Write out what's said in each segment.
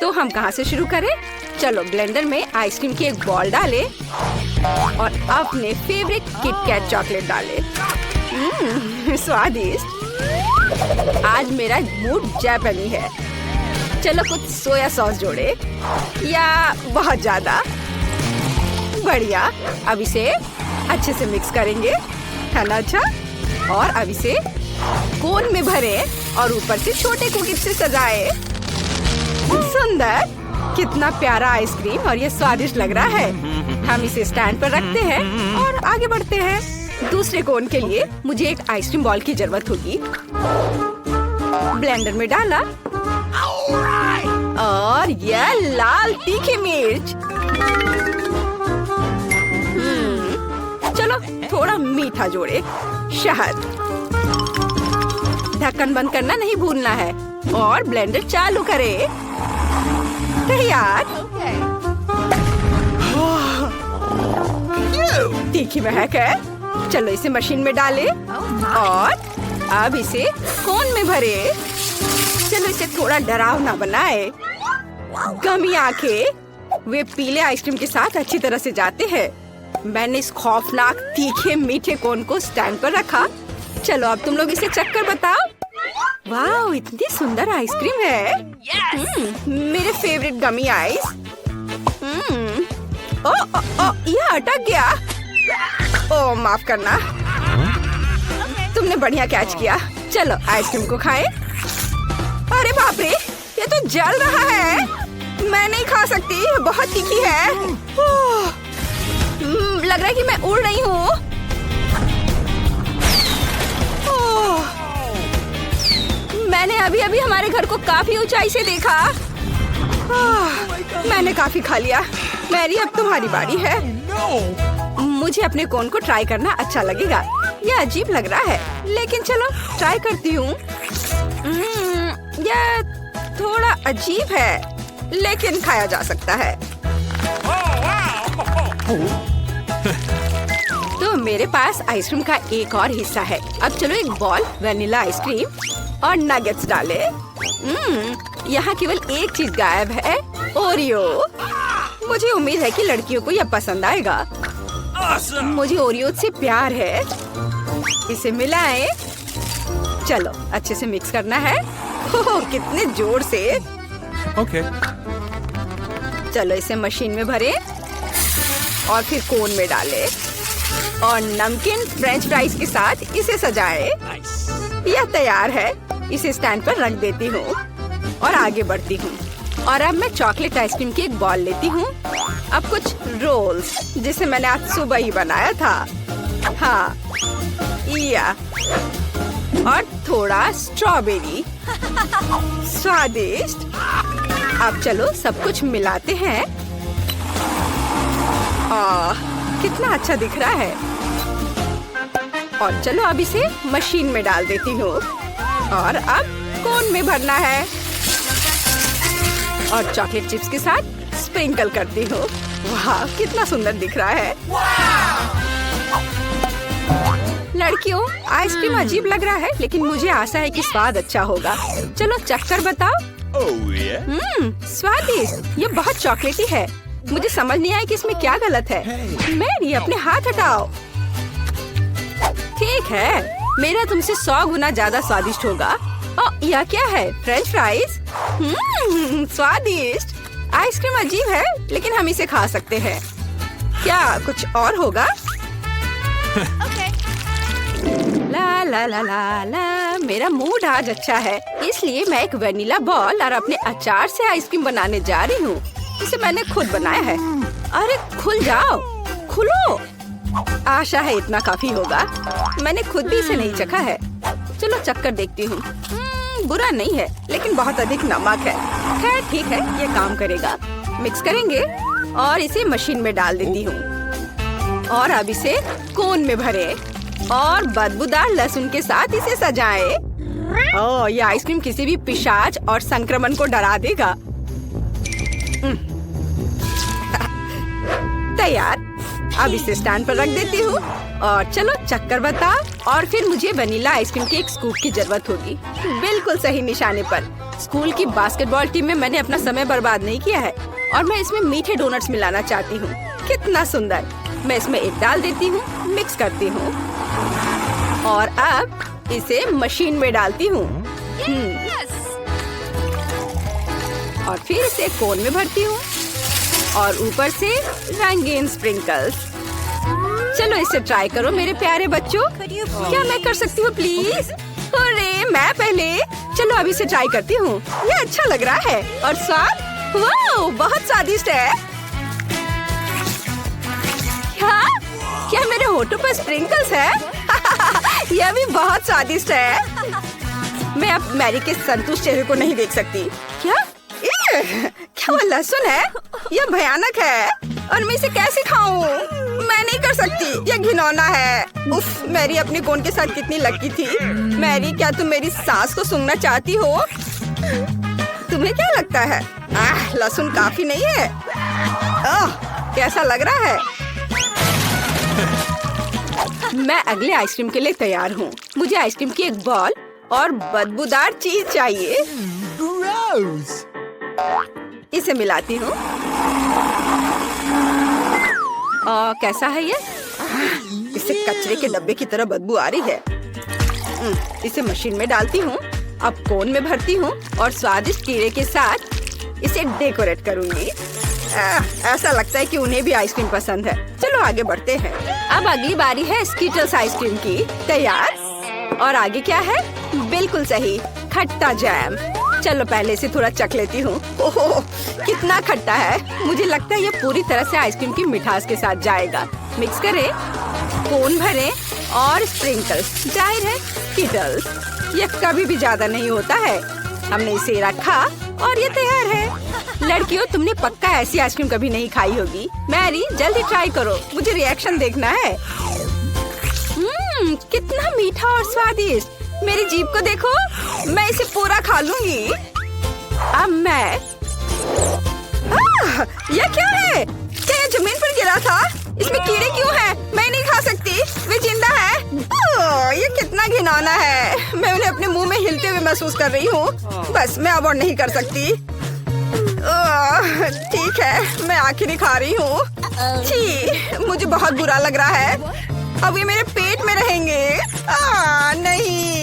तो हम कहाँ से शुरू करें? चलो ब्लेंडर में आइसक्रीम की एक बॉल डालें और अपने फेवरेट किटकैट चॉकलेट डालें। स्वादिष्ट। आज मेरा मूड जापानी है। चलो कुछ सोया सॉस जोड़े, या बहुत ज्यादा? बढ़िया। अब इसे अच्छे से मिक्स करेंगे, है ना? अच्छा। और अब इसे कोन में भरें और ऊपर से छोटे कुकीज से सजाएं। सुंदर, कितना प्यारा आइसक्रीम और ये स्वादिष्ट लग रहा है। हम इसे स्टैंड पर रखते हैं और आगे बढ़ते हैं। दूसरे कोन के लिए मुझे एक आइसक्रीम बॉल की जरूरत होगी। ब्लेंडर में डाला और यह लाल तीखी मिर्च। चलो थोड़ा मीठा जोड़े, शहद। ढक्कन बंद करना नहीं भूलना है और ब्लेंडर चालू करें। तैयार। तीखी महक है। चलो इसे मशीन में डालें और अब इसे कोन में भरें। चलो इसे थोड़ा डरावना बनाए। गमी आंखें वे पीले आइसक्रीम के साथ अच्छी तरह से जाते हैं। मैंने इस खौफनाक तीखे मीठे कोन को स्टैंड पर रखा। चलो अब तुम लोग इसे चक्कर बताओ। वाह, इतनी सुंदर आइसक्रीम है। मेरे फेवरेट गमी आइस। यह अटक गया। ओह माफ करना। तुमने बढ़िया कैच किया। चलो आइसक्रीम को खाएं। अरे बाप रे, ये तो जल रहा है। मैं नहीं खा सकती, बहुत तीखी है। लग रहा है कि मैं उड़ रही हूँ। मैंने अभी हमारे घर को काफी ऊंचाई से देखा। मैंने काफी खा लिया। मैरी, अब तुम्हारी बारी है। मुझे अपने कोन को ट्राई करना अच्छा लगेगा। यह अजीब लग रहा है, लेकिन चलो ट्राई करती हूँ। यह थोड़ा अजीब है, लेकिन खाया जा सकता है। तो मेरे पास आइसक्रीम का एक और हिस्सा है। अब चलो एक बॉल वनीला आइसक्रीम और नगेट्स डालें। यहाँ केवल एक चीज गायब है, ओरियो। मुझे उम्मीद है कि लड़कियों को यह पसंद आएगा। मुझे ओरियो से प्यार है। इसे मिलाएं। चलो अच्छे से मिक्स करना है। ओह, कितने जोर से। Okay. चलो इसे मशीन में भरें और फिर कोन में डालें और नमकीन फ्रेंच फ्राइज के साथ इसे सजाएं। यह तैयार है। इसे स्टैंड पर रख देती हूँ और आगे बढ़ती हूँ। और अब मैं चॉकलेट आइसक्रीम की एक बॉल लेती हूँ। अब कुछ रोल्स, जिसे मैंने आज सुबह ही बनाया था। हाँ, या और थोड़ा स्ट्रॉबेरी। स्वादिष्ट। अब चलो सब कुछ मिलाते हैं। कितना अच्छा दिख रहा है। और चलो अब इसे मशीन में डाल देती हूँ और अब कोन में भरना है और चॉकलेट चिप्स के साथ स्प्रिंकल करती हूँ। वाह, कितना सुंदर दिख रहा है। लड़कियों, आइसक्रीम अजीब लग रहा है, लेकिन मुझे आशा है कि स्वाद अच्छा होगा। चलो चक्कर बताओ। स्वादिष्ट। ये बहुत चॉकलेटी है। मुझे समझ नहीं आया कि इसमें क्या गलत है। मैरी, अपने हाथ हटाओ। ठीक है, मेरा तुमसे 100 गुना ज्यादा स्वादिष्ट होगा। यह क्या है? French fries. स्वादिष्ट। आइसक्रीम अजीब है, लेकिन हम इसे खा सकते हैं। क्या कुछ और होगा? ला ला ला ला ला। मेरा मूड आज अच्छा है, इसलिए मैं एक वेनिला बॉल और अपने अचार से आइसक्रीम बनाने जा रही हूँ। इसे मैंने खुद बनाया है। अरे खुल जाओ, खुलो। आशा है इतना काफी होगा। मैंने खुद भी इसे नहीं चखा है। चलो चक्कर देखती हूँ। बुरा नहीं है, लेकिन बहुत अधिक नमक है। खैर ठीक है, ये काम करेगा। मिक्स करेंगे और इसे मशीन में डाल देती हूँ। और अब इसे कोन में भरें और बदबूदार लहसुन के साथ इसे सजाएं। ओह, ये आइसक्रीम किसी भी पिशाच और संक्रमण को डरा देगा। तैयार। अब इसे स्टैंड पर रख देती हूँ और चलो चक्कर बता। और फिर मुझे वनीला आइसक्रीम के एक स्कूप की जरूरत होगी। बिल्कुल सही निशाने पर। स्कूल की बास्केटबॉल टीम में मैंने अपना समय बर्बाद नहीं किया है और मैं इसमें मीठे डोनट्स मिलाना चाहती हूँ। कितना सुंदर। मैं इसमें एक डाल देती हूँ, मिक्स करती हूँ और अब इसे मशीन में डालती हूँ। और फिर इसे कोन में भरती हूँ और ऊपर से रंगीन स्प्रिंकल्स। चलो इसे ट्राई करो मेरे प्यारे बच्चों। क्या मैं कर सकती हूँ प्लीज? अरे मैं पहले। चलो अभी इसे ट्राई करती हूँ। ये अच्छा लग रहा है और स्वाद वाह बहुत स्वादिष्ट है। क्या मेरे होठों पर स्प्रिंकल्स है? यह भी बहुत स्वादिष्ट है। मैं अब मैरी के संतुष्ट चेहरे को नहीं देख सकती। क्या वो लहसुन है? यह भयानक है और मैं इसे कैसे खाऊं? मैं नहीं कर सकती, यह घिनौना है। उफ, मैरी अपने कोन के साथ कितनी लकी थी। मैरी, क्या तुम मेरी सांस को सूंघना चाहती हो? तुम्हें क्या लगता है? लहसुन काफी नहीं है? कैसा लग रहा है? मैं अगले आइसक्रीम के लिए तैयार हूँ। मुझे आइसक्रीम की एक बॉल और बदबूदार चीज चाहिए। इसे मिलाती हूँ। कैसा है ये? इसे कचरे के डब्बे की तरह बदबू आ रही है। इसे मशीन में डालती हूँ। अब कोन में भरती हूँ और स्वादिष्ट कीड़े के साथ इसे डेकोरेट करूँगी। ऐसा लगता है कि उन्हें भी आइसक्रीम पसंद है। चलो आगे बढ़ते हैं। अब अगली बारी है स्कीटल्स आइसक्रीम की। तैयार? और आगे क्या है? बिल्कुल सही, खट्टा जैम। चलो पहले से थोड़ा चख लेती हूँ। ओह, कितना खट्टा है। मुझे लगता है ये पूरी तरह से आइसक्रीम की मिठास के साथ जाएगा। मिक्स करें, कोन भरें और स्प्रिंकल्स। जाहिर है स्कीटल्स। ये कभी भी ज्यादा नहीं होता है। हमने इसे रखा और ये तैयार है। लड़कियों, तुमने पक्का ऐसी आइसक्रीम कभी नहीं खाई होगी। मैरी, जल्दी ट्राई करो, मुझे रिएक्शन देखना है। कितना मीठा और स्वादिष्ट। मेरी जीभ को देखो, मैं इसे पूरा खा लूंगी। अब मैं यह क्या है? क्या ये जमीन पर गिरा था? इसमें कीड़े क्यों हैं? मैं नहीं खा सकती, वे जिंदा है। ये कितना घिनौना है। मैं उन्हें अपने मुंह में हिलते हुए महसूस कर रही हूँ। बस मैं अब और नहीं कर सकती। ठीक है, मैं आखिर ही खा रही हूँ। छी, मुझे बहुत बुरा लग रहा है। अब ये मेरे पेट में रहेंगे। नहीं।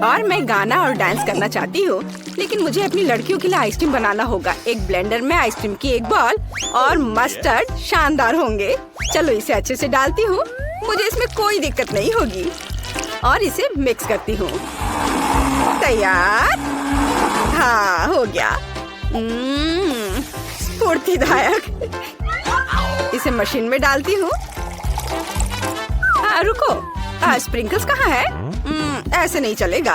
और मैं गाना और डांस करना चाहती हूँ, लेकिन मुझे अपनी लड़कियों के लिए आइसक्रीम बनाना होगा। एक ब्लेंडर में आइसक्रीम की एक बॉल और मस्टर्ड शानदार होंगे। चलो इसे अच्छे से डालती हूँ। मुझे इसमें कोई दिक्कत नहीं होगी। और इसे मिक्स करती हूँ। तैयार? हाँ, हो गया। स्फूर्तिदायक। इसे मशीन में डालती हूँ। रुको, स्प्रिंकल्स कहाँ है? ऐसे नहीं चलेगा।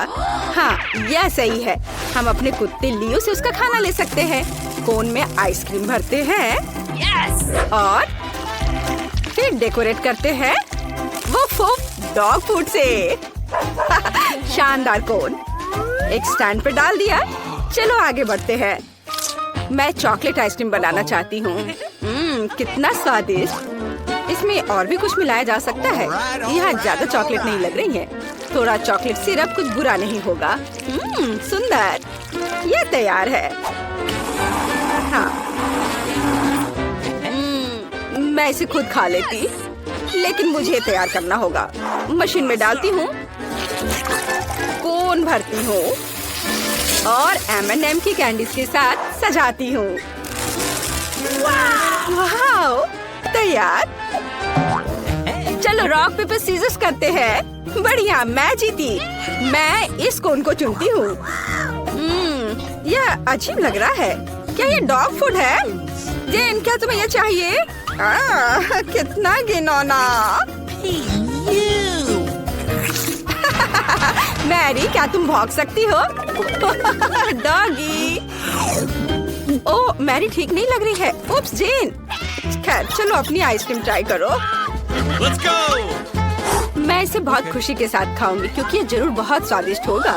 हाँ, यह सही है। हम अपने कुत्ते लियो से उसका खाना ले सकते हैं। कोन में आइसक्रीम भरते हैं। और फिर डेकोरेट करते हैं वो डॉग फूड से। शानदार कोन। एक स्टैंड पर डाल दिया। चलो आगे बढ़ते हैं। मैं चॉकलेट आइसक्रीम बनाना चाहती हूँ। कितना स्वादिष्ट। इसमें और भी कुछ मिलाया जा सकता है। यह ज्यादा चॉकलेट नहीं लग रही है। थोड़ा चॉकलेट सिरप कुछ बुरा नहीं होगा। सुंदर। यह तैयार है। हाँ, मैं इसे खुद खा लेती, लेकिन मुझे तैयार करना होगा। मशीन में डालती हूँ, कोन भरती हूँ और M&M की कैंडीज के साथ सजाती हूँ। वाह, तैयार। चलो रॉक पेपर सीजर्स करते हैं। बढ़िया, मैं जीती। मैं इस कोन को चुनती हूँ। यह अजीब लग रहा है। क्या ये डॉग फूड है? जेन, क्या तुम्हें यह चाहिए? कितना घिनौना। मैरी, क्या तुम भौंक सकती हो? डॉगी। ओह, मैरी ठीक नहीं लग रही है। उप्स, जेन। खैर, चलो अपनी आइसक्रीम ट्राई करो। Let's go! मैं इसे बहुत खुशी के साथ खाऊंगी क्योंकि ये जरूर बहुत स्वादिष्ट होगा।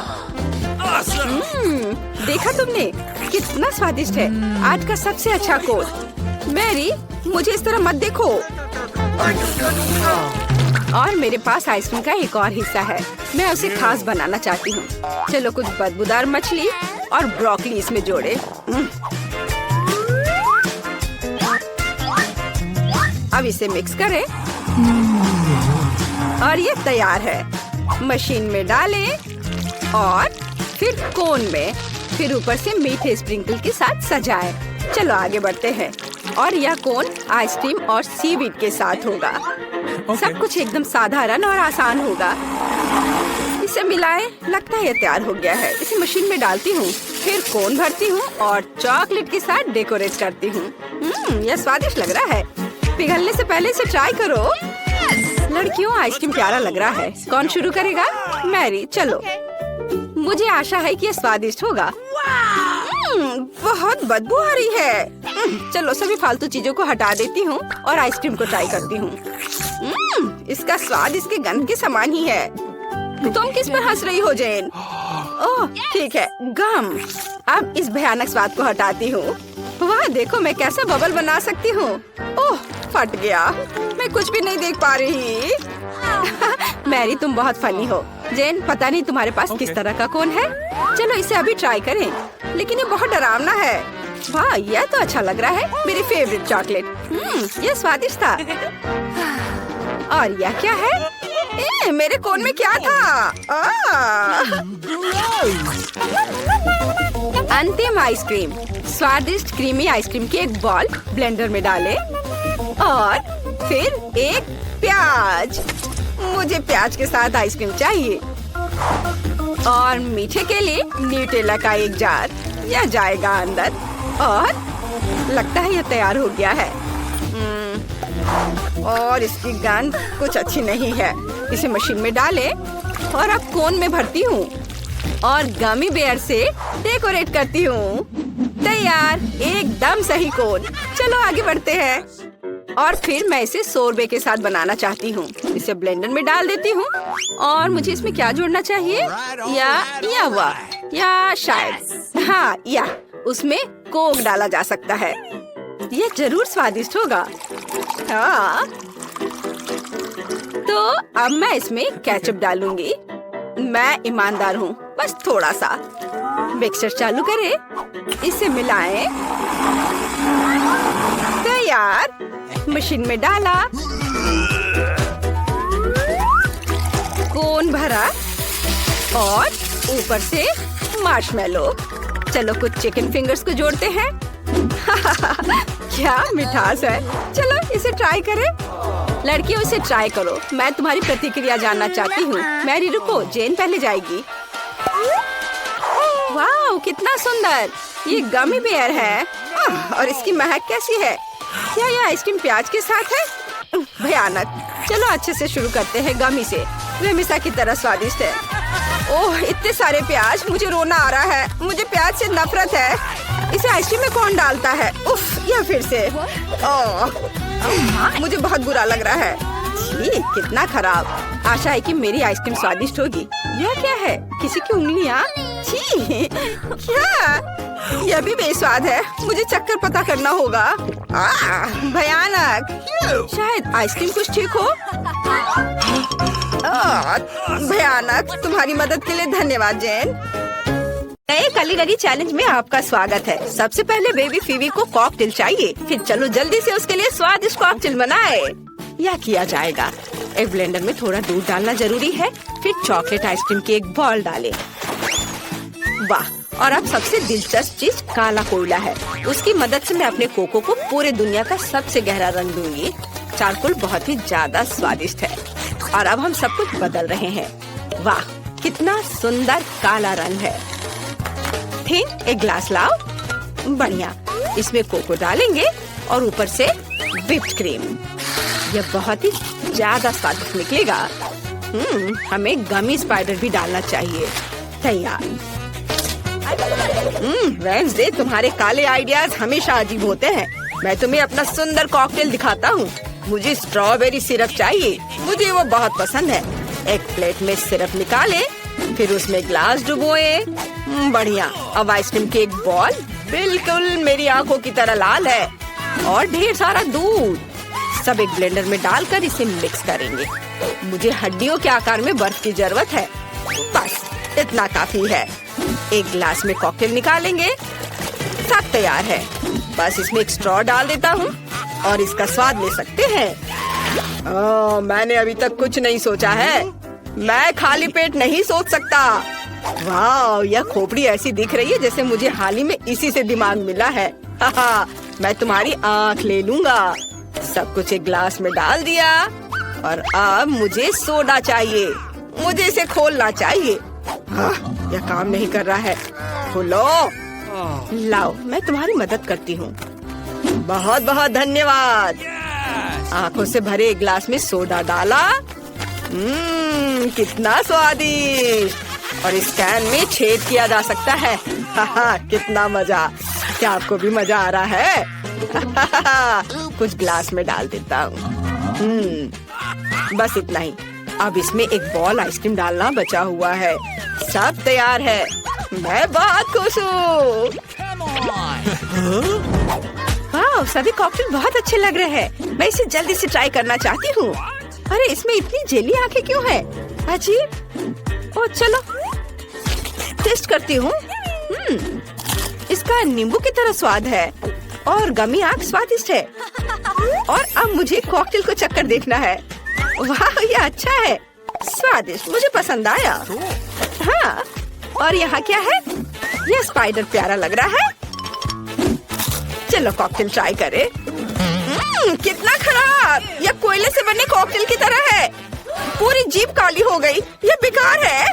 देखा तुमने? कितना स्वादिष्ट है। आज का सबसे अच्छा कोन। मैरी, मुझे इस तरह मत देखो। और मेरे पास आइसक्रीम का एक और हिस्सा है। मैं उसे खास बनाना चाहती हूँ। चलो कुछ बदबूदार मछली और ब्रोकली इसमें जोड़े। अब इसे मिक्स करें और ये तैयार है। मशीन में डालें और फिर कोन में, फिर ऊपर से मीठे स्प्रिंकल के साथ सजाएं। चलो आगे बढ़ते हैं। और यह कोन आइसक्रीम और सीवीड के साथ होगा। सब कुछ एकदम साधारण और आसान होगा। इसे मिलाएं। लगता है ये तैयार हो गया है। इसे मशीन में डालती हूँ, फिर कोन भरती हूँ और चॉकलेट के साथ डेकोरेट करती हूँ। यह स्वादिष्ट लग रहा है। पिघलने से पहले इसे ट्राई करो। लड़कियों, आइसक्रीम प्यारा लग रहा है। कौन शुरू करेगा? मैरी, चलो। मुझे आशा है कि यह स्वादिष्ट होगा। बहुत बदबू आ रही है। चलो सभी फालतू चीजों को हटा देती हूँ और आइसक्रीम को ट्राई करती हूँ। इसका स्वाद इसके गंध के समान ही है। तुम किस पर हंस रही हो जेन? ओह ठीक है, गम। अब इस भयानक स्वाद को हटाती हूँ। वाह देखो मैं कैसा बबल बना सकती हूँ। ओह फट गया। मैं कुछ भी नहीं देख पा रही। मैरी तुम बहुत फनी हो। जेन पता नहीं तुम्हारे पास किस तरह का कोन है। चलो इसे अभी ट्राई करें। लेकिन ये बहुत डरावना है। वाह यह तो अच्छा लग रहा है। मेरी फेवरेट चॉकलेट। यह स्वादिष्ट था। और यह क्या है? मेरे कोन में क्या था? अंतिम आइसक्रीम। स्वादिष्ट क्रीमी आइसक्रीम की एक बॉल ब्लेंडर में डालें और फिर एक प्याज। मुझे प्याज के साथ आइसक्रीम चाहिए। और मीठे के लिए न्यूटेला का एक जार। यह जाएगा अंदर और लगता है यह तैयार हो गया है। और इसकी गंध कुछ अच्छी नहीं है। इसे मशीन में डालें और अब कोन में भरती हूँ और गमी बेयर से डेकोरेट करती हूँ। तैयार, एकदम सही कोन। चलो आगे बढ़ते हैं। और फिर मैं इसे सोरबे के साथ बनाना चाहती हूँ। इसे ब्लेंडर में डाल देती हूँ और मुझे इसमें क्या जोड़ना चाहिए? या शायद हाँ, या उसमें कोक डाला जा सकता है। यह जरूर स्वादिष्ट होगा। हाँ तो अब मैं इसमें केचप डालूंगी। मैं ईमानदार हूँ, बस थोड़ा सा। मिक्सचर चालू करें, इसे मिलाएं। तैयार। मशीन में डाला, कोन भरा और ऊपर से मार्शमेलो। चलो कुछ चिकन फिंगर्स को जोड़ते हैं। क्या मिठास है। चलो इसे ट्राई करें। लड़कियों इसे ट्राई करो। मैं तुम्हारी प्रतिक्रिया जानना चाहती हूँ। मैरी रुको, जेन पहले जाएगी। वाह कितना सुंदर। ये गमी बेयर है और इसकी महक कैसी है? क्या यह आइसक्रीम प्याज के साथ है? भयानक। चलो अच्छे से शुरू करते हैं गमी से। वे हमेशा की तरह स्वादिष्ट है। ओह इतने सारे प्याज, मुझे रोना आ रहा है। मुझे प्याज से नफरत है। इसे आइसक्रीम में कौन डालता है? उफ, यह फिर से। ओह मुझे बहुत बुरा लग रहा है। छी, कितना खराब। आशा है कि मेरी आइसक्रीम स्वादिष्ट होगी। यह क्या है? किसी की उंगलियाँ? छी, क्या? यह भी बेस्वाद है। मुझे चक्कर पता करना होगा। भयानक। शायद आइसक्रीम कुछ ठीक हो। भयानक। तुम्हारी मदद के लिए धन्यवाद जेन। नए कुलिनरी चैलेंज में आपका स्वागत है। सबसे पहले बेबी फीवी को कॉकटेल चाहिए। फिर चलो जल्दी से उसके लिए स्वादिष्ट कॉकटेल बनाए। यह किया जाएगा। एक ब्लेंडर में थोड़ा दूध डालना जरूरी है। फिर चॉकलेट आइसक्रीम की एक बॉल डालें। वाह, और अब सबसे दिलचस्प चीज काला कोयला है। उसकी मदद से मैं अपने कोको को पूरे दुनिया का सबसे गहरा रंग दूंगी। चारकोल बहुत ही ज्यादा स्वादिष्ट है। और अब हम सब कुछ बदल रहे हैं। वाह कितना सुंदर काला रंग है। फिर एक ग्लास लाओ। बढ़िया। इसमें कोको डालेंगे और ऊपर से व्हिप्ड क्रीम। यह बहुत ही ज्यादा स्वादिष्ट निकलेगा। हमें गमी स्पाइडर भी डालना चाहिए। तैयार। वेडनेसडे, तुम्हारे काले आइडियाज हमेशा अजीब होते हैं। मैं तुम्हें अपना सुंदर कॉकटेल दिखाता हूँ। मुझे स्ट्रॉबेरी सिरप चाहिए। मुझे वो बहुत पसंद है। एक प्लेट में सिरप निकाले, फिर उसमें ग्लास डुबोए। बढ़िया। अब आइसक्रीम की एक बॉल बिल्कुल मेरी आंखों की तरह लाल है। और ढेर सारा दूध। सब एक ब्लेंडर में डालकर इसे मिक्स करेंगे। मुझे हड्डियों के आकार में बर्फ की जरूरत है। बस इतना काफी है। एक गिलास में कॉकटेल निकालेंगे। सब तैयार है। बस इसमें एक स्ट्रॉ डाल देता हूँ और इसका स्वाद ले सकते हैं। मैंने अभी तक कुछ नहीं सोचा है। मैं खाली पेट नहीं सोच सकता। वाह, यह खोपड़ी ऐसी दिख रही है जैसे मुझे हाल ही में इसी से दिमाग मिला है। मैं तुम्हारी आँख ले लूंगा। सब कुछ एक गिलास में डाल दिया और अब मुझे सोडा चाहिए। मुझे इसे खोलना चाहिए। यह काम नहीं कर रहा है। खोलो। लाओ, मैं तुम्हारी मदद करती हूँ। बहुत बहुत धन्यवाद। आंखों से भरे एक गिलास में सोडा डाला। कितना स्वादिष्ट। और इस कैन में छेद किया जा सकता है। कितना मजा। क्या आपको भी मजा आ रहा है? कुछ गिलास में डाल देता हूँ। बस इतना ही। अब इसमें एक बॉल आइसक्रीम डालना बचा हुआ है। सब तैयार है। मैं बहुत खुश हूँ। वाह, सभी कॉकटेल बहुत अच्छे लग रहे हैं। मैं इसे जल्दी से ट्राई करना चाहती हूँ। अरे, इसमें इतनी जेली आंखें क्यों है? अजीब। ओ चलो टेस्ट करती हूँ। इसका नींबू की तरह स्वाद है और गमी आंख स्वादिष्ट है। और अब मुझे कॉकटेल को चक्कर देखना है। वाह, ये अच्छा है। स्वादिष्ट, मुझे पसंद आया। हाँ, और यहाँ क्या है? यह स्पाइडर प्यारा लग रहा है। चलो कॉकटेल ट्राई करें। कितना खराब। यह कोयले से बने कॉकटेल की तरह है। पूरी जीभ काली हो गई। यह बेकार है।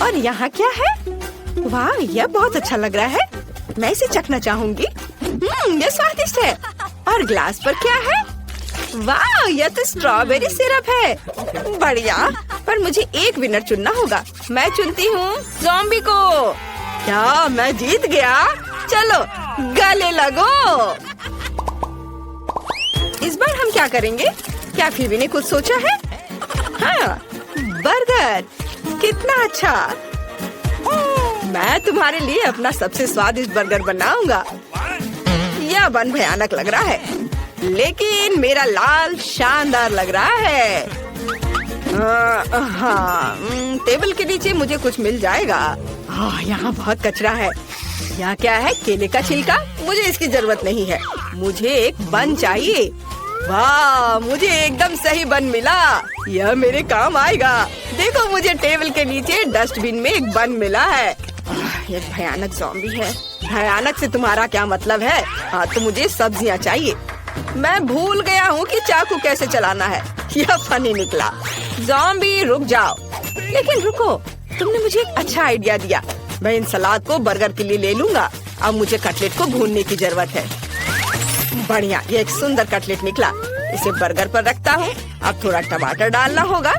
और यहाँ क्या है? वाह, यह बहुत अच्छा लग रहा है। मैं इसे चखना चाहूंगी। यह स्वादिष्ट है। और ग्लास पर क्या है? वाह, यह तो स्ट्रॉबेरी सिरप है। बढ़िया। पर मुझे एक विनर चुनना होगा। मैं चुनती हूँ ज़ॉम्बी को। क्या मैं जीत गया? चलो गले लगो। इस बार हम क्या करेंगे? क्या फीबी ने कुछ सोचा है? हाँ, बर्गर। कितना अच्छा। मैं तुम्हारे लिए अपना सबसे स्वादिष्ट बर्गर बनाऊंगा। यह बन भयानक लग रहा है, लेकिन मेरा लाल शानदार लग रहा है। हाँ, टेबल के नीचे मुझे कुछ मिल जाएगा। यहाँ बहुत कचरा है। यहाँ क्या है? केले का छिलका। मुझे इसकी जरूरत नहीं है। मुझे एक बन चाहिए। वाह, मुझे एकदम सही बन मिला। यह मेरे काम आएगा। देखो, मुझे टेबल के नीचे डस्टबिन में एक बन मिला है। यह भयानक ज़ॉम्बी है। भयानक से तुम्हारा क्या मतलब है? हाँ, तो मुझे सब्जियाँ चाहिए। मैं भूल गया हूँ कि चाकू कैसे चलाना है। यह फनी निकला। ज़ॉम्बी रुक जाओ। लेकिन रुको, तुमने मुझे एक अच्छा आइडिया दिया। मैं इन सलाद को बर्गर के लिए ले लूंगा। अब मुझे कटलेट को भूनने की जरूरत है। बढ़िया, ये एक सुंदर कटलेट निकला। इसे बर्गर पर रखता हूँ। अब थोड़ा टमाटर डालना होगा।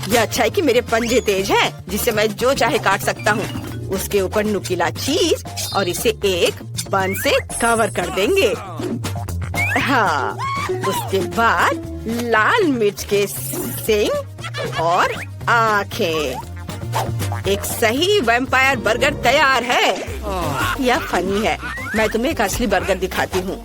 यह अच्छा है कि मेरे पंजे तेज हैं, जिससे मैं जो चाहे काट सकता हूँ। उसके ऊपर नुकीला चीज और इसे एक बन से कवर कर देंगे। हाँ, उसके बाद लाल मिर्च के सींग और आँखें। एक सही वैम्पायर बर्गर तैयार है। यह फनी है। मैं तुम्हें एक असली बर्गर दिखाती हूँ।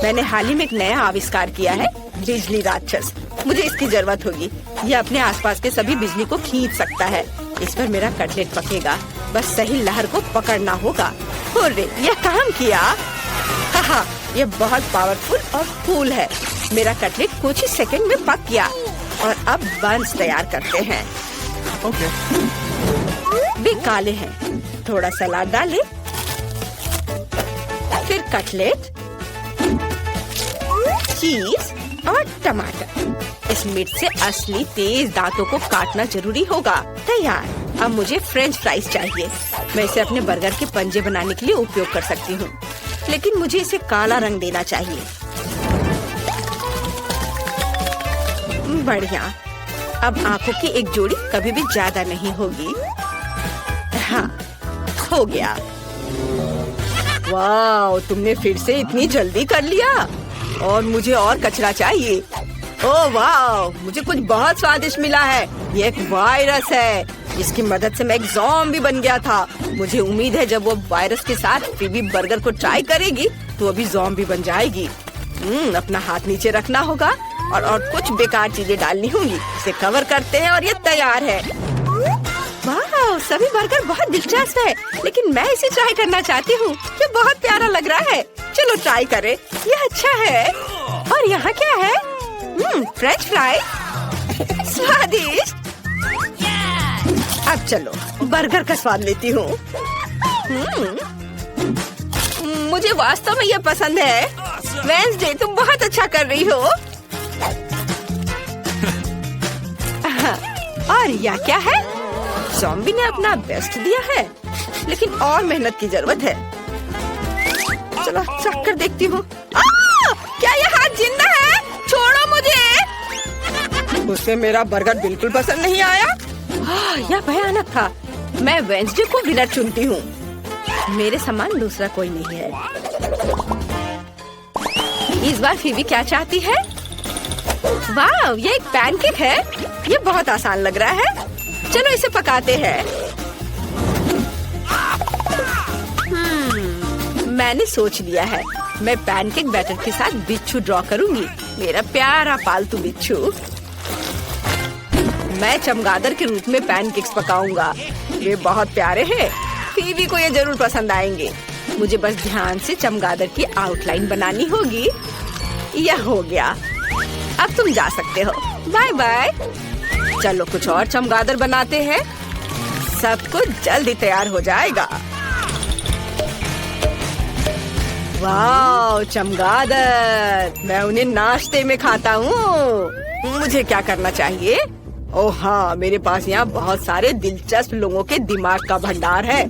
मैंने हाल ही में एक नया आविष्कार किया है, बिजली राक्षस। मुझे इसकी जरूरत होगी। यह अपने आसपास के सभी बिजली को खींच सकता है। इस पर मेरा कटलेट पकेगा। बस सही लहर को पकड़ना होगा। हुर्रे, यह काम किया। हाँ, यह बहुत पावरफुल और कूल है। मेरा कटलेट कुछ ही सेकंड में पक गया। और अब बंस तैयार करते हैं। Okay. भी काले हैं। थोड़ा सलाद डालें, फिर कटलेट, चीज और टमाटर। इस मिर्च से असली तेज दांतों को काटना जरूरी होगा। तैयार। अब मुझे फ्रेंच फ्राइज चाहिए। मैं इसे अपने बर्गर के पंजे बनाने के लिए उपयोग कर सकती हूँ, लेकिन मुझे इसे काला रंग देना चाहिए। बढ़िया। अब आंखों की एक जोड़ी कभी भी ज्यादा नहीं होगी। हाँ, हो गया। वाह, तुमने फिर से इतनी जल्दी कर लिया। और मुझे और कचरा चाहिए। ओह वाह, मुझे कुछ बहुत स्वादिष्ट मिला है। ये एक वायरस है, जिसकी मदद से मैं एक ज़ॉम्बी बन गया था। मुझे उम्मीद है जब वो वायरस के साथ फीबी बर्गर को ट्राई करेगी तो वो भी ज़ॉम्बी बन जाएगी। अपना हाथ नीचे रखना होगा और कुछ बेकार चीजें डालनी होंगी। इसे कवर करते हैं और ये तैयार है। वाह, सभी बर्गर बहुत दिलचस्प है, लेकिन मैं इसे ट्राई करना चाहती हूँ। ये बहुत प्यारा लग रहा है। चलो ट्राई करें। ये अच्छा है। और यहाँ क्या है? फ्रेंच फ्राई, स्वादिष्ट। अब चलो बर्गर का स्वाद लेती हूँ। मुझे वास्तव में ये पसंद है। वेंसडे, तुम बहुत अच्छा कर रही हो। और यह क्या है? ज़ॉम्बी ने अपना बेस्ट दिया है, लेकिन और मेहनत की जरूरत है। चलो चख कर देखती हूँ। क्या ये हाथ जिंदा है? छोड़ो मुझे। उसे मेरा बर्गर बिल्कुल पसंद नहीं आया। यह भयानक था। मैं वेंसडे को विनर चुनती हूँ। मेरे समान दूसरा कोई नहीं है। इस बार फीबी क्या चाहती है? वाह, ये एक पैनकेक है। ये बहुत आसान लग रहा है। चलो इसे पकाते हैं। मैंने सोच लिया है। मैं पैनकेक बैटर के साथ बिच्छू ड्रॉ करूंगी। मेरा प्यारा पालतू बिच्छू। मैं चमगादड़ के रूप में पैनकेक्स पकाऊंगा। ये बहुत प्यारे हैं। फीबी को ये जरूर पसंद आएंगे। मुझे बस ध्यान से चमगादड़ की आउटलाइन बनानी होगी। यह हो गया। अब तुम जा सकते हो। Bye bye. चलो कुछ और चमगादड़ बनाते हैं। सब कुछ जल्दी तैयार हो जाएगा। वाह, चमगादड़। मैं उन्हें नाश्ते में खाता हूँ। मुझे क्या करना चाहिए? ओह हाँ, मेरे पास यहाँ बहुत सारे दिलचस्प लोगों के दिमाग का भंडार है।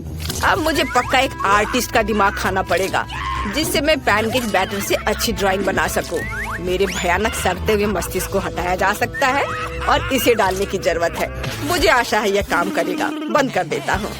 अब मुझे पक्का एक आर्टिस्ट का दिमाग खाना पड़ेगा, जिससे मैं पैनकेक बैटर से अच्छी ड्राइंग बना सकूं। मेरे भयानक सड़ते हुए मस्तिष्क को हटाया जा सकता है और इसे डालने की जरूरत है। मुझे आशा है यह काम करेगा। बंद कर देता हूँ।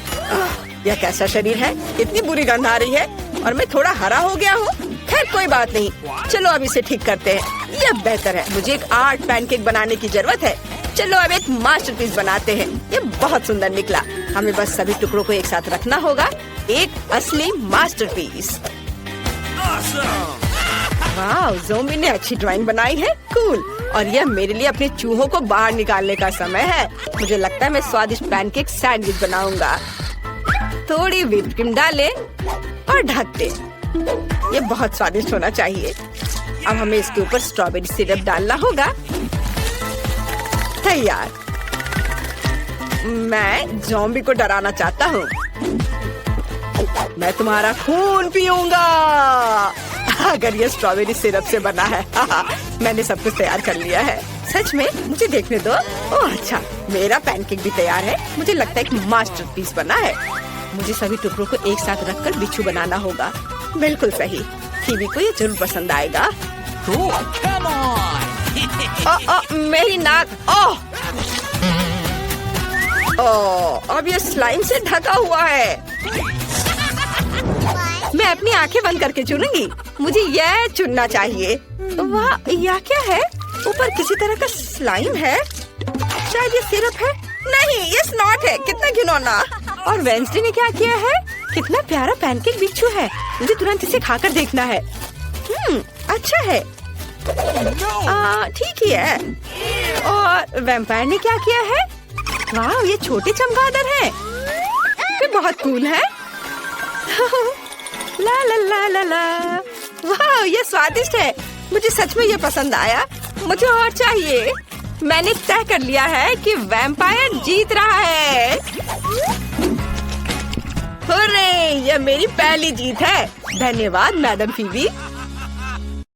यह कैसा शरीर है? इतनी बुरी गंध आ रही है और मैं थोड़ा हरा हो गया हूँ। खैर कोई बात नहीं। चलो अब इसे ठीक करते हैं। यह बेहतर है। मुझे एक आर्ट पैनकेक बनाने की जरूरत है। चलो अब एक मास्टरपीस बनाते हैं। ये बहुत सुंदर निकला। हमें बस सभी टुकड़ों को एक साथ रखना होगा। एक असली मास्टरपीस। वाह, ज़ॉम्बी ने अच्छी ड्राइंग बनाई है। कूल। और यह मेरे लिए अपने चूहों को बाहर निकालने का समय है। मुझे लगता है मैं स्वादिष्ट पैनकेक सैंडविच बनाऊंगा। थोड़ी व्हिप क्रीम डालें और ढक दें। ये बहुत स्वादिष्ट होना चाहिए। अब हमें इसके ऊपर स्ट्रॉबेरी सिरप डालना होगा। तैयार। मैं ज़ॉम्बी को डराना चाहता हूँ। मैं तुम्हारा खून पीऊंगा। अगर ये स्ट्रॉबेरी सिरप से बना है। मैंने सब कुछ तैयार कर लिया है। सच में? मुझे देखने दो। ओह अच्छा, मेरा पैनकेक भी तैयार है। मुझे लगता है एक मास्टरपीस बना है। मुझे सभी टुकड़ों को एक साथ रखकर बिच्छू बनाना होगा। बिल्कुल सही। फीबी को ये जरूर पसंद आएगा। मेरी नाक। अब ये स्लाइम से ढका हुआ है। मैं अपनी आंखें बंद करके चुनूंगी। मुझे यह चुनना चाहिए। वाह, यह क्या है? ऊपर किसी तरह का स्लाइम है। शायद ये सिरप है। नहीं, ये स्नॉट है। कितना घिनौना। और वेंसडे ने क्या किया है? कितना प्यारा पैनकेक बिच्छू है। मुझे तुरंत इसे खाकर देखना है। अच्छा है। ठीक ही है। और वैम्पायर ने क्या किया है? वाह, ये छोटे चमगादड़ हैं। ये बहुत कूल है। ला ला ला ला ला। वाह, ये स्वादिष्ट है। मुझे सच में ये पसंद आया। मुझे और चाहिए। मैंने तय कर लिया है कि वैम्पायर जीत रहा है। हुर्रे, ये मेरी पहली जीत है। धन्यवाद मैडम फीबी।